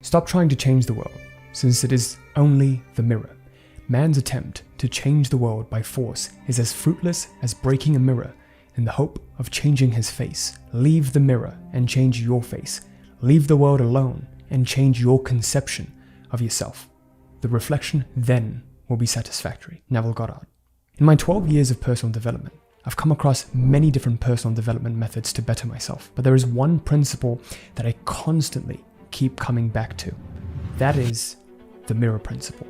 Stop trying to change the world, since it is only the mirror. Man's attempt to change the world by force is as fruitless as breaking a mirror in the hope of changing his face. Leave the mirror and change your face. Leave the world alone and change your conception of yourself. The reflection then will be satisfactory. Neville Goddard. In my 12 years of personal development, I've come across many different personal development methods to better myself, but there is one principle that I constantly keep coming back to. That is the mirror principle.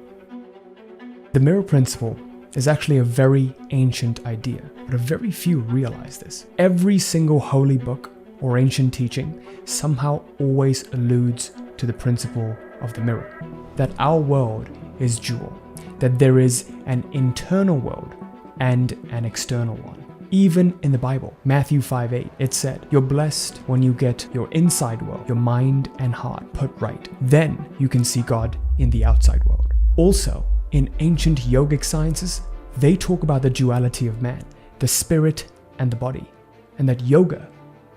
The mirror principle is actually a very ancient idea, but a very few realize this. Every single holy book or ancient teaching somehow always alludes to the principle of the mirror, that our world is dual, that there is an internal world and an external one. Even in the Bible, Matthew 5:8, it said, "You're blessed when you get your inside world, your mind and heart put right. Then you can see God in the outside world." Also, in ancient yogic sciences, they talk about the duality of man, the spirit and the body, and that yoga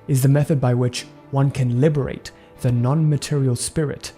is the method by which one can liberate the non-material spirit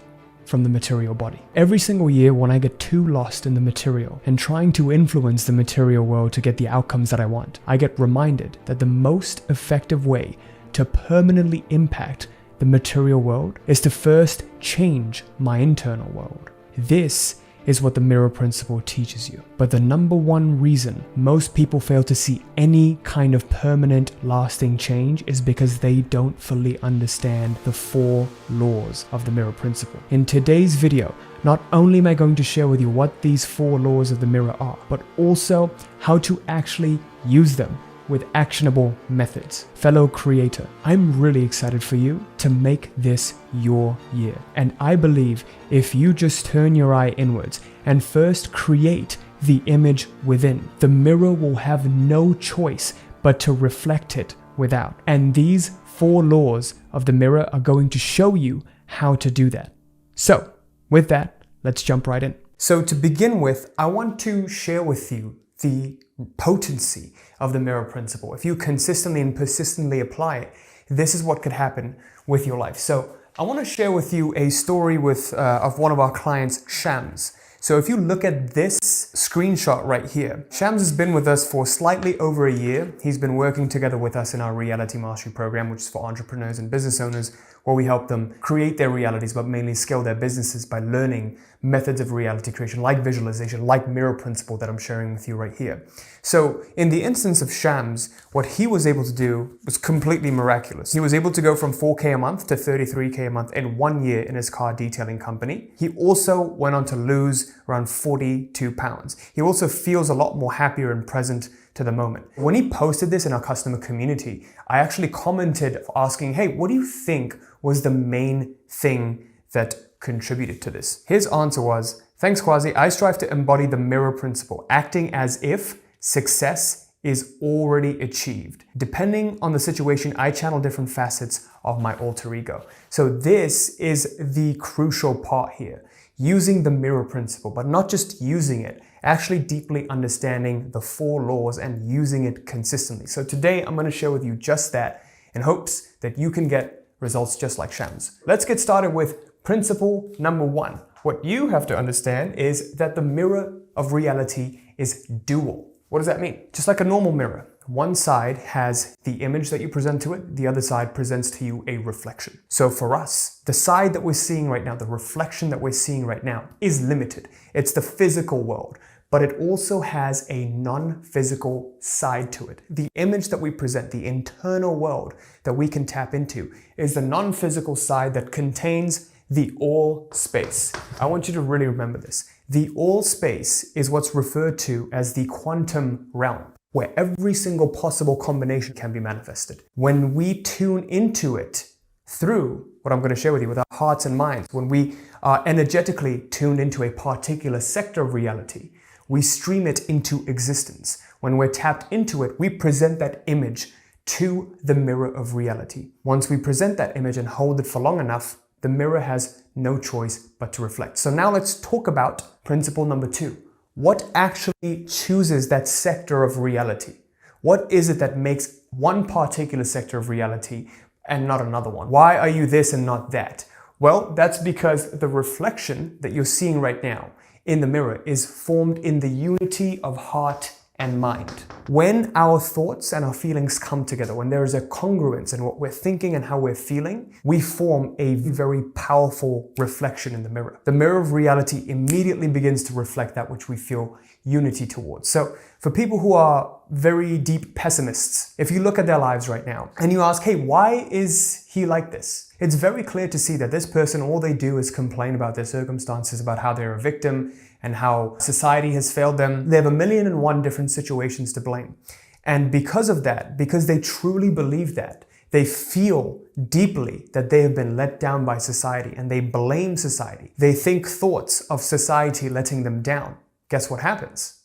from the material body. Every single year when I get too lost in the material and trying to influence the material world to get the outcomes that I want, I get reminded that the most effective way to permanently impact the material world is to first change my internal world. This is what the mirror principle teaches you. But the number one reason most people fail to see any kind of permanent, lasting change is because they don't fully understand the 4 laws of the mirror principle. In today's video, not only am I going to share with you what these 4 laws of the mirror are, but also how to actually use them with actionable methods. Fellow creator, I'm really excited for you to make this your year. And I believe if you just turn your eye inwards and first create the image within, the mirror will have no choice but to reflect it without. And these 4 laws of the mirror are going to show you how to do that. So, with that, let's jump right in. So to begin with, I want to share with you the potency of the mirror principle. If you consistently and persistently apply it, this is what could happen with your life. So I want to share with you a story of one of our clients, Shams. So if you look at this screenshot right here, Shams has been with us for slightly over a year. He's been working together with us in our Reality Mastery program, which is for entrepreneurs and business owners, where we help them create their realities, but mainly scale their businesses by learning methods of reality creation, like visualization, like mirror principle that I'm sharing with you right here. So in the instance of Shams, what he was able to do was completely miraculous. He was able to go from 4K a month to 33K a month in 1 year in his car detailing company. He also went on to lose around 42 pounds. He also feels a lot more happier and present to the moment. When he posted this in our customer community, I actually commented asking, hey, what do you think was the main thing that contributed to this? His answer was, thanks Kwasi, I strive to embody the mirror principle, acting as if success is already achieved. Depending on the situation, I channel different facets of my alter ego. So this is the crucial part here, using the mirror principle, but not just using it, actually deeply understanding the 4 laws and using it consistently. So today I'm going to share with you just that in hopes that you can get results just like Shams. Let's get started with principle number 1. What you have to understand is that the mirror of reality is dual. What does that mean? Just like a normal mirror, one side has the image that you present to it, the other side presents to you a reflection. So for us, the side that we're seeing right now, the reflection that we're seeing right now is limited. It's the physical world, but it also has a non-physical side to it. The image that we present, the internal world that we can tap into, is the non-physical side that contains the all space. I want you to really remember this. The all space is what's referred to as the quantum realm, where every single possible combination can be manifested. When we tune into it through what I'm going to share with you with our hearts and minds, when we are energetically tuned into a particular sector of reality, we stream it into existence. When we're tapped into it, we present that image to the mirror of reality. Once we present that image and hold it for long enough, the mirror has no choice but to reflect. So now let's talk about principle number 2. What actually chooses that sector of reality? What is it that makes one particular sector of reality and not another one? Why are you this and not that? Well, that's because the reflection that you're seeing right now in the mirror is formed in the unity of heart and mind. When our thoughts and our feelings come together, when there is a congruence in what we're thinking and how we're feeling, we form a very powerful reflection in the mirror. The mirror of reality immediately begins to reflect that which we feel unity towards. So for people who are very deep pessimists, if you look at their lives right now and you ask, hey, why is he like this? It's very clear to see that this person, all they do is complain about their circumstances, about how they're a victim and how society has failed them. They have 1,000,001 different situations to blame. And because of that, because they truly believe that, they feel deeply that they have been let down by society and they blame society. They think thoughts of society letting them down. Guess what happens?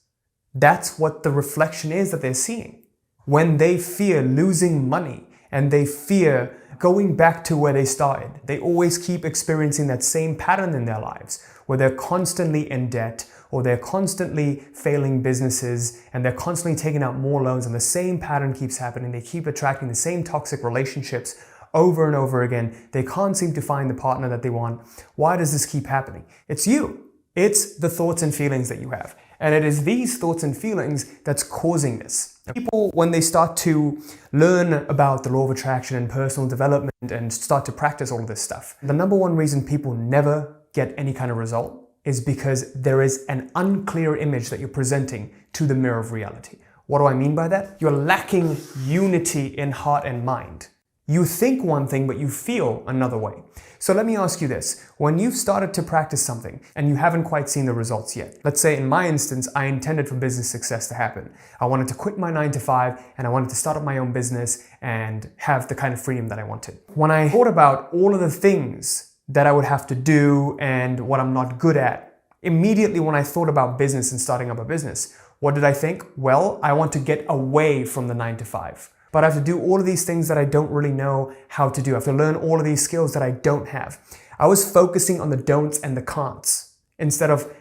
That's what the reflection is that they're seeing. When they fear losing money and they fear going back to where they started, they always keep experiencing that same pattern in their lives where they're constantly in debt or they're constantly failing businesses and they're constantly taking out more loans, and the same pattern keeps happening. They keep attracting the same toxic relationships over and over again. They can't seem to find the partner that they want. Why does this keep happening? It's you. It's the thoughts and feelings that you have. And it is these thoughts and feelings that's causing this. People, when they start to learn about the law of attraction and personal development and start to practice all of this stuff, the number one reason people never get any kind of result is because there is an unclear image that you're presenting to the mirror of reality. What do I mean by that? You're lacking unity in heart and mind. You think one thing, but you feel another way. So let me ask you this. When you've started to practice something and you haven't quite seen the results yet, let's say in my instance, I intended for business success to happen. I wanted to quit my 9-to-5 and I wanted to start up my own business and have the kind of freedom that I wanted. When I thought about all of the things that I would have to do and what I'm not good at, immediately when I thought about business and starting up a business, what did I think? Well, I want to get away from the 9-to-5. But I have to do all of these things that I don't really know how to do. I have to learn all of these skills that I don't have. I was focusing on the don'ts and the can'ts instead of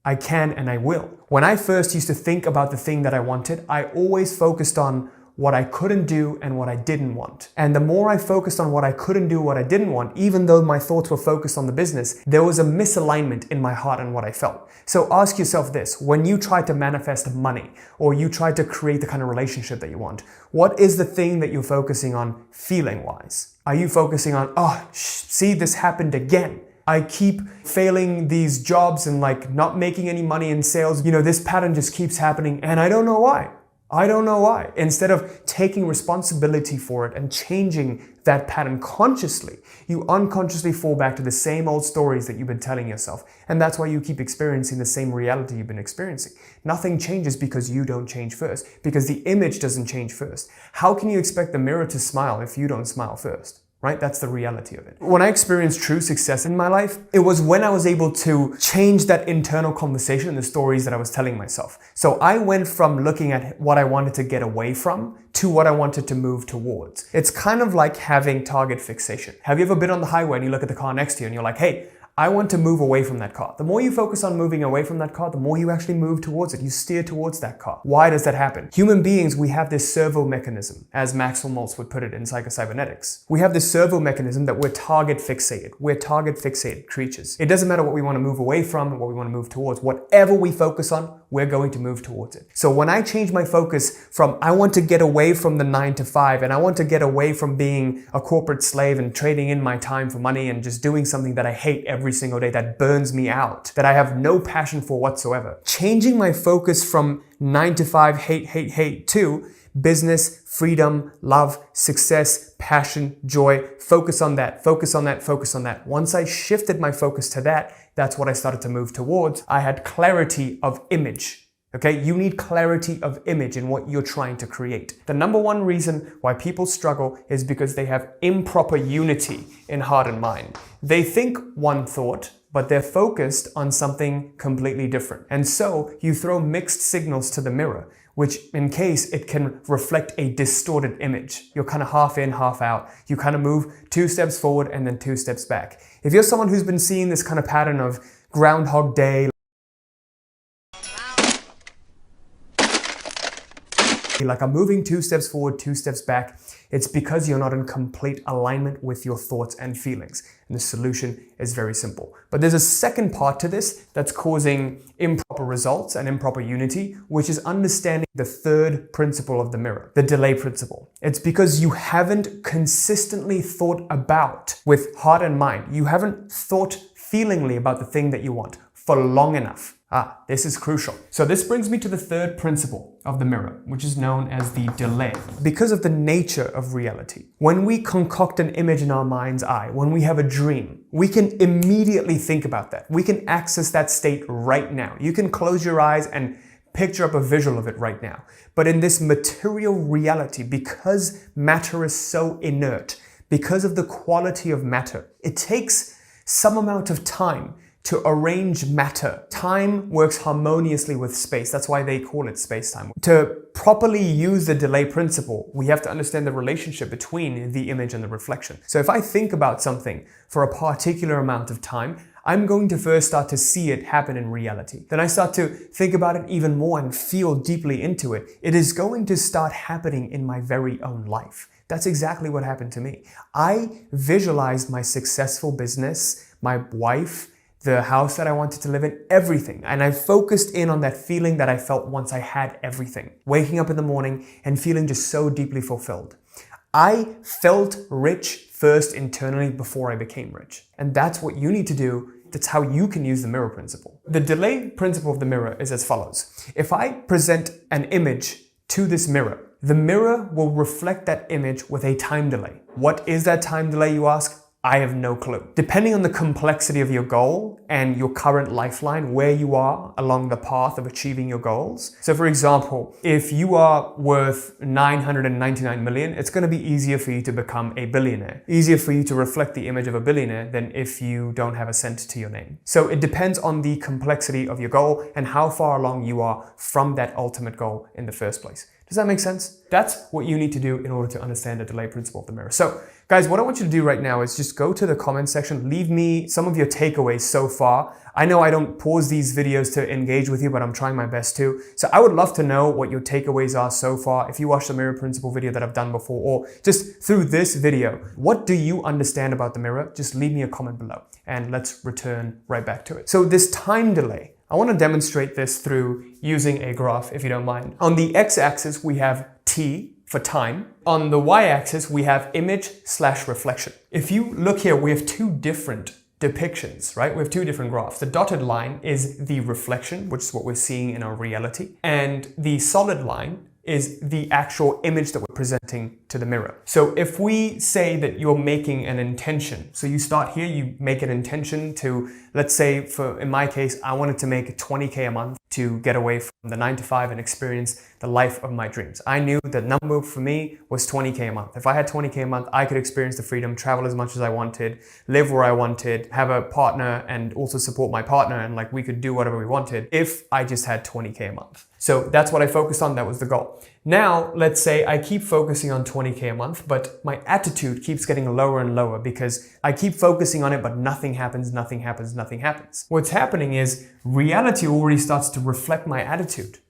I can and I will. When I first used to think about the thing that I wanted, I always focused on what I couldn't do and what I didn't want. And the more I focused on what I couldn't do, what I didn't want, even though my thoughts were focused on the business, there was a misalignment in my heart and what I felt. So ask yourself this: when you try to manifest money or you try to create the kind of relationship that you want, what is the thing that you're focusing on feeling wise? Are you focusing on, see, this happened again? I keep failing these jobs and not making any money in sales. This pattern just keeps happening and I don't know why. I don't know why. Instead of taking responsibility for it and changing that pattern consciously, you unconsciously fall back to the same old stories that you've been telling yourself. And that's why you keep experiencing the same reality you've been experiencing. Nothing changes because you don't change first, because the image doesn't change first. How can you expect the mirror to smile if you don't smile first? Right? That's the reality of it. When I experienced true success in my life, it was when I was able to change that internal conversation and the stories that I was telling myself. So I went from looking at what I wanted to get away from to what I wanted to move towards. It's kind of like having target fixation. Have you ever been on the highway and you look at the car next to you and you're like, hey, I want to move away from that car. The more you focus on moving away from that car, the more you actually move towards it. You steer towards that car. Why does that happen? Human beings, we have this servo mechanism, as Maxwell Maltz would put it in Psycho-Cybernetics. We have this servo mechanism that we're target fixated. We're target fixated creatures. It doesn't matter what we want to move away from and what we want to move towards. Whatever we focus on, we're going to move towards it. So when I change my focus from I want to get away from the 9-to-5 and I want to get away from being a corporate slave and trading in my time for money and just doing something that I hate every single day, that burns me out, that I have no passion for whatsoever. Changing my focus from 9-to-5, hate, to business, freedom, love, success, passion, joy. Focus on that, focus on that, focus on that. Once I shifted my focus to that, that's what I started to move towards. I had clarity of image. Okay, you need clarity of image in what you're trying to create. The number one reason why people struggle is because they have improper unity in heart and mind. They think one thought, but they're focused on something completely different. And so you throw mixed signals to the mirror, which in case it can reflect a distorted image. You're kind of half in, half out. You kind of move 2 steps forward and then 2 steps back. If you're someone who's been seeing this kind of pattern of Groundhog Day, like I'm moving 2 steps forward, 2 steps back. It's because you're not in complete alignment with your thoughts and feelings. And the solution is very simple. But there's a second part to this that's causing improper results and improper unity, which is understanding the third principle of the mirror, the delay principle. It's because you haven't consistently thought about with heart and mind. You haven't thought feelingly about the thing that you want for long enough. This is crucial. So this brings me to the third principle of the mirror, which is known as the delay. Because of the nature of reality, when we concoct an image in our mind's eye, when we have a dream, we can immediately think about that. We can access that state right now. You can close your eyes and picture up a visual of it right now. But in this material reality, because matter is so inert, because of the quality of matter, it takes some amount of time to arrange matter. Time works harmoniously with space. That's why they call it space-time. To properly use the delay principle, we have to understand the relationship between the image and the reflection. So if I think about something for a particular amount of time, I'm going to first start to see it happen in reality. Then I start to think about it even more and feel deeply into it. It is going to start happening in my very own life. That's exactly what happened to me. I visualized my successful business, my wife, the house that I wanted to live in, everything. And I focused in on that feeling that I felt once I had everything. Waking up in the morning and feeling just so deeply fulfilled. I felt rich first internally before I became rich. And that's what you need to do. That's how you can use the mirror principle. The delay principle of the mirror is as follows. If I present an image to this mirror, the mirror will reflect that image with a time delay. What is that time delay, you ask? I have no clue. Depending on the complexity of your goal and your current lifeline, where you are along the path of achieving your goals. So for example, if you are worth 999 million, it's going to be easier for you to become a billionaire. Easier for you to reflect the image of a billionaire than if you don't have a cent to your name. So it depends on the complexity of your goal and how far along you are from that ultimate goal in the first place. Does that make sense? That's what you need to do in order to understand the delay principle of the mirror. So guys, what I want you to do right now is just go to the comment section, leave me some of your takeaways so far. I know I don't pause these videos to engage with you, but I'm trying my best to. So I would love to know what your takeaways are so far. If you watched the mirror principle video that I've done before, or just through this video, what do you understand about the mirror? Just leave me a comment below and let's return right back to it. So this time delay, I want to demonstrate this through using a graph, if you don't mind. On the x-axis, we have t for time. On the y-axis, we have image/reflection. If you look here, we have two different depictions, right? We have two different graphs. The dotted line is the reflection, which is what we're seeing in our reality. And the solid line is the actual image that we're presenting to the mirror. So if we say that you're making an intention, so you start here, you make an intention to, let's say in my case, I wanted to make 20K a month to get away from the 9-to-5 and experience the life of my dreams. I knew the number for me was 20K a month. If I had 20K a month, I could experience the freedom, travel as much as I wanted, live where I wanted, have a partner and also support my partner, and like we could do whatever we wanted if I just had 20K a month. So that's what I focused on, that was the goal. Now, let's say I keep focusing on 20K a month, but my attitude keeps getting lower and lower because I keep focusing on it, but nothing happens, nothing happens, nothing happens. What's happening is reality already starts to reflect my attitude.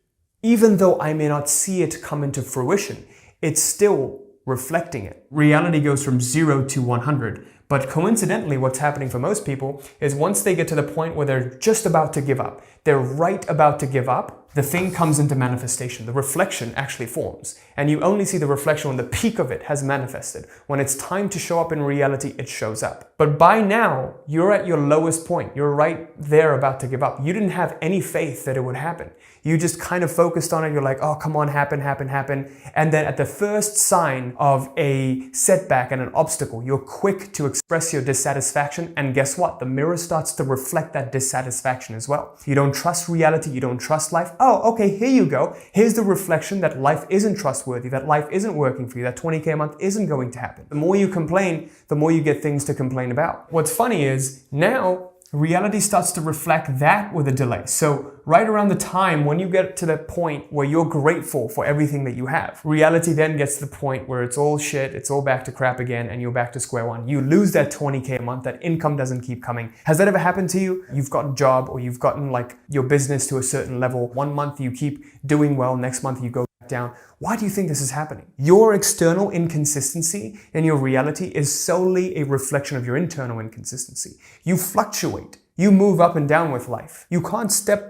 Even though I may not see it come into fruition, it's still reflecting it. Reality goes from 0 to 100. But coincidentally, what's happening for most people is once they get to the point where they're just about to give up, they're right about to give up, the thing comes into manifestation. The reflection actually forms. And you only see the reflection when the peak of it has manifested. When it's time to show up in reality, it shows up. But by now, you're at your lowest point. You're right there about to give up. You didn't have any faith that it would happen. You just kind of focused on it. You're like, oh, come on, happen, happen, happen. And then at the first sign of a setback and an obstacle, you're quick to express your dissatisfaction. And guess what? The mirror starts to reflect that dissatisfaction as well. You don't trust reality. You don't trust life. Oh, okay, here you go. Here's the reflection that life isn't trustworthy, that life isn't working for you, that 20K a month isn't going to happen. The more you complain, the more you get things to complain about. What's funny is now reality starts to reflect that with a delay. So right around the time when you get to the point where you're grateful for everything that you have, reality then gets to the point where it's all shit, it's all back to crap again, and you're back to square one. You lose that 20K a month, that income doesn't keep coming. Has that ever happened to you? You've got a job or you've gotten like your business to a certain level. One month you keep doing well, next month you go down. Why do you think this is happening? Your external inconsistency in your reality is solely a reflection of your internal inconsistency. You fluctuate. You move up and down with life. You can't step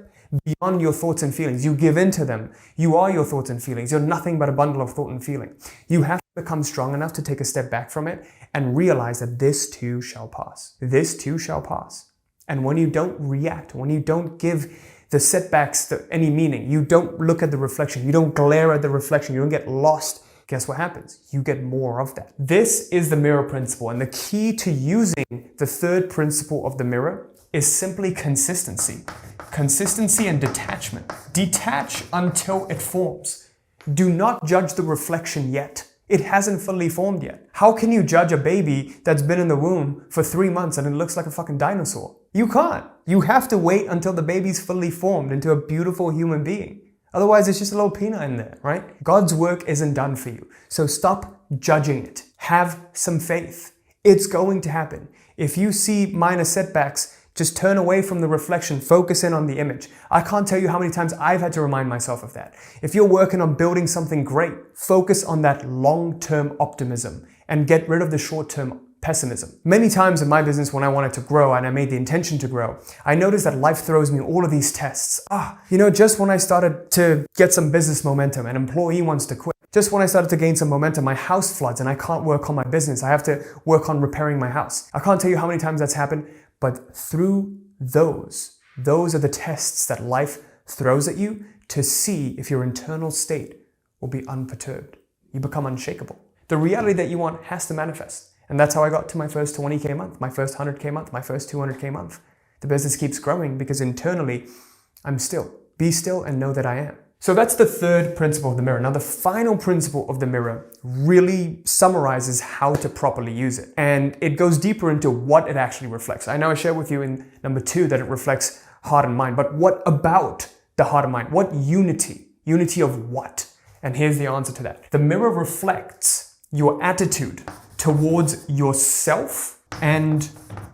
beyond your thoughts and feelings. You give in to them. You are your thoughts and feelings. You're nothing but a bundle of thought and feeling. You have to become strong enough to take a step back from it and realize that this too shall pass. This too shall pass. And when you don't react, when you don't give the setbacks any meaning, you don't look at the reflection, you don't glare at the reflection, you don't get lost, guess what happens? You get more of that. This is the mirror principle. And the key to using the third principle of the mirror is simply consistency. Consistency and detachment. Detach until it forms. Do not judge the reflection yet. It hasn't fully formed yet. How can you judge a baby that's been in the womb for 3 months and it looks like a fucking dinosaur? You can't. You have to wait until the baby's fully formed into a beautiful human being. Otherwise, it's just a little peanut in there, right? God's work isn't done for you. So stop judging it. Have some faith. It's going to happen. If you see minor setbacks, just turn away from the reflection, focus in on the image. I can't tell you how many times I've had to remind myself of that. If you're working on building something great, focus on that long-term optimism and get rid of the short-term pessimism. Many times in my business when I wanted to grow and I made the intention to grow, I noticed that life throws me all of these tests. Just when I started to get some business momentum, an employee wants to quit. Just when I started to gain some momentum, my house floods and I can't work on my business. I have to work on repairing my house. I can't tell you how many times that's happened. But through those are the tests that life throws at you to see if your internal state will be unperturbed. You become unshakable. The reality that you want has to manifest. And that's how I got to my first 20K month, my first 100K month, my first 200K month. The business keeps growing because internally, I'm still. Be still and know that I am. So that's the third principle of the mirror. Now, the final principle of the mirror really summarizes how to properly use it. And it goes deeper into what it actually reflects. I know I shared with you in number 2 that it reflects heart and mind, but what about the heart and mind? What unity? Unity of what? And here's the answer to that. The mirror reflects your attitude towards yourself and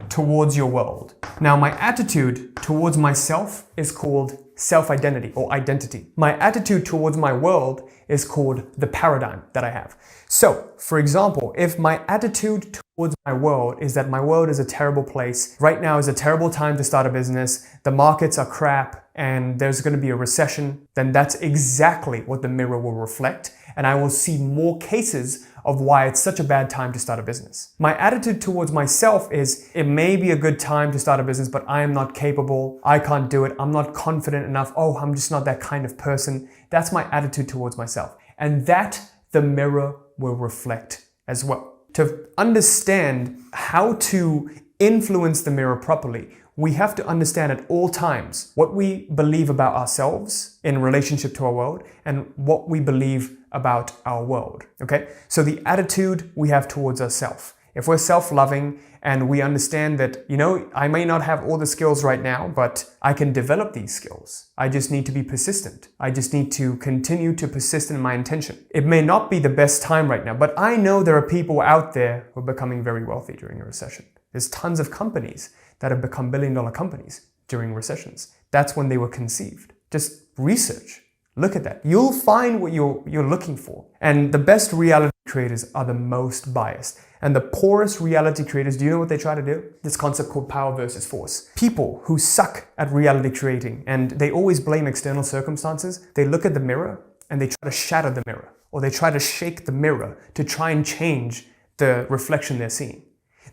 towards your world. Now, my attitude towards myself is called self-identity or identity. My attitude towards my world is called the paradigm that I have. So, for example, if my attitude towards my world is that my world is a terrible place, right now is a terrible time to start a business, the markets are crap, and there's going to be a recession, then that's exactly what the mirror will reflect, and I will see more cases of why it's such a bad time to start a business. My attitude towards myself is, it may be a good time to start a business, but I am not capable, I can't do it, I'm not confident enough, I'm just not that kind of person. That's my attitude towards myself. And that the mirror will reflect as well. To understand how to influence the mirror properly, we have to understand at all times what we believe about ourselves in relationship to our world and what we believe about our world, okay? So the attitude we have towards ourselves. If we're self-loving and we understand that, I may not have all the skills right now, but I can develop these skills. I just need to be persistent. I just need to continue to persist in my intention. It may not be the best time right now, but I know there are people out there who are becoming very wealthy during a recession. There's tons of companies that have become billion-dollar companies during recessions. That's when they were conceived. Just research. Look at that. You'll find what you're looking for. And the best reality creators are the most biased. And the poorest reality creators, do you know what they try to do? This concept called power versus force. People who suck at reality creating and they always blame external circumstances, they look at the mirror and they try to shatter the mirror, or they try to shake the mirror to try and change the reflection they're seeing.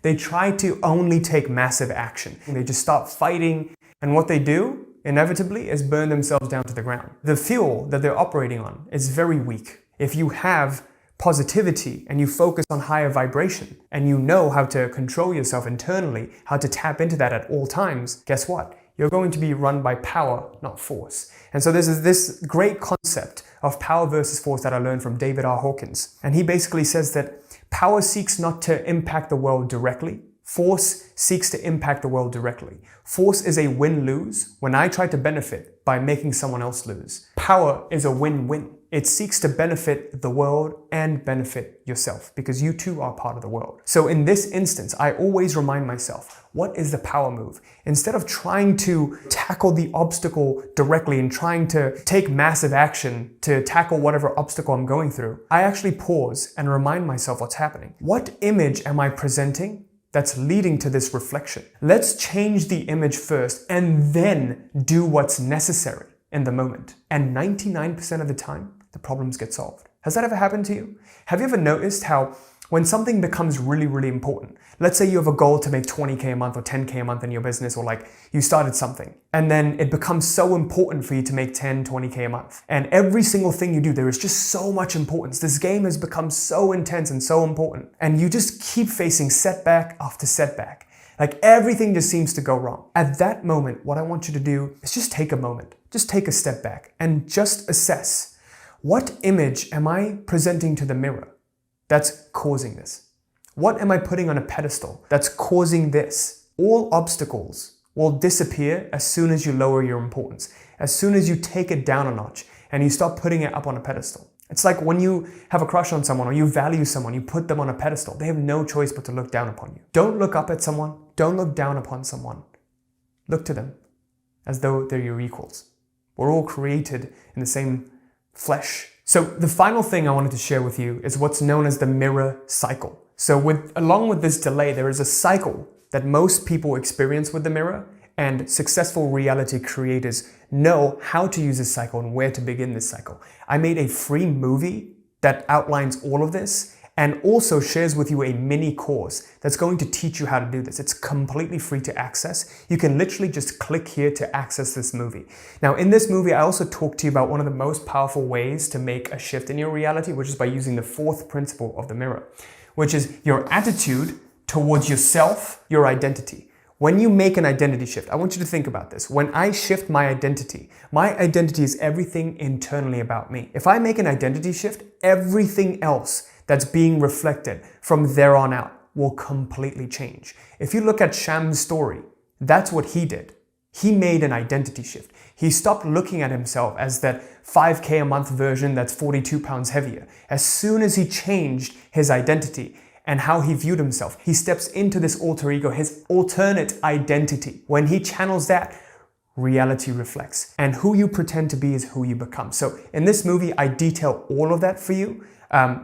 They try to only take massive action. They just start fighting, and what they do inevitably is burn themselves down to the ground. The fuel that they're operating on is very weak. If you have positivity and you focus on higher vibration and you know how to control yourself internally, how to tap into that at all times, guess what? You're going to be run by power, not force. And so there's this great concept of power versus force that I learned from David R. Hawkins. And he basically says that power seeks not to impact the world directly. Force seeks to impact the world directly. Force is a win-lose when I try to benefit by making someone else lose. Power is a win-win. It seeks to benefit the world and benefit yourself because you too are part of the world. So in this instance, I always remind myself, what is the power move? Instead of trying to tackle the obstacle directly and trying to take massive action to tackle whatever obstacle I'm going through, I actually pause and remind myself what's happening. What image am I presenting that's leading to this reflection? Let's change the image first and then do what's necessary in the moment. And 99% of the time, the problems get solved. Has that ever happened to you? Have you ever noticed how when something becomes really, really important, let's say you have a goal to make 20K a month or 10K a month in your business, or like you started something, and then it becomes so important for you to make 10, 20K a month. And every single thing you do, there is just so much importance. This game has become so intense and so important. And you just keep facing setback after setback. Like everything just seems to go wrong. At that moment, what I want you to do is just take a moment, just take a step back and just assess, what image am I presenting to the mirror that's causing this? What am I putting on a pedestal that's causing this? All obstacles will disappear as soon as you lower your importance, as soon as you take it down a notch and you stop putting it up on a pedestal. It's like when you have a crush on someone or you value someone, you put them on a pedestal. They have no choice but to look down upon you. Don't look up at someone. Don't look down upon someone. Look to them as though they're your equals. We're all created in the same flesh. So the final thing I wanted to share with you is what's known as the mirror cycle. So along with this delay, there is a cycle that most people experience with the mirror, and successful reality creators know how to use this cycle and where to begin this cycle. I made a free movie that outlines all of this and also shares with you a mini course that's going to teach you how to do this. It's completely free to access. You can literally just click here to access this movie. Now, in this movie, I also talk to you about one of the most powerful ways to make a shift in your reality, which is by using the fourth principle of the mirror, which is your attitude towards yourself, your identity. When you make an identity shift, I want you to think about this. When I shift my identity is everything internally about me. If I make an identity shift, everything else that's being reflected from there on out will completely change. If you look at Sham's story, that's what he did. He made an identity shift. He stopped looking at himself as that 5K a month version that's 42 pounds heavier. As soon as he changed his identity and how he viewed himself, he steps into this alter ego, his alternate identity. When he channels that, reality reflects. And who you pretend to be is who you become. So in this movie, I detail all of that for you.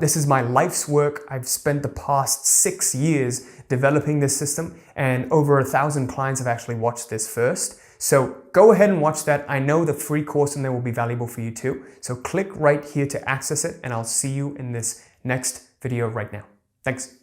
This is my life's work. I've spent the past 6 years developing this system, and over 1,000 clients have actually watched this first. So go ahead and watch that. I know the free course in there will be valuable for you too. So click right here to access it, and I'll see you in this next video right now. Thanks.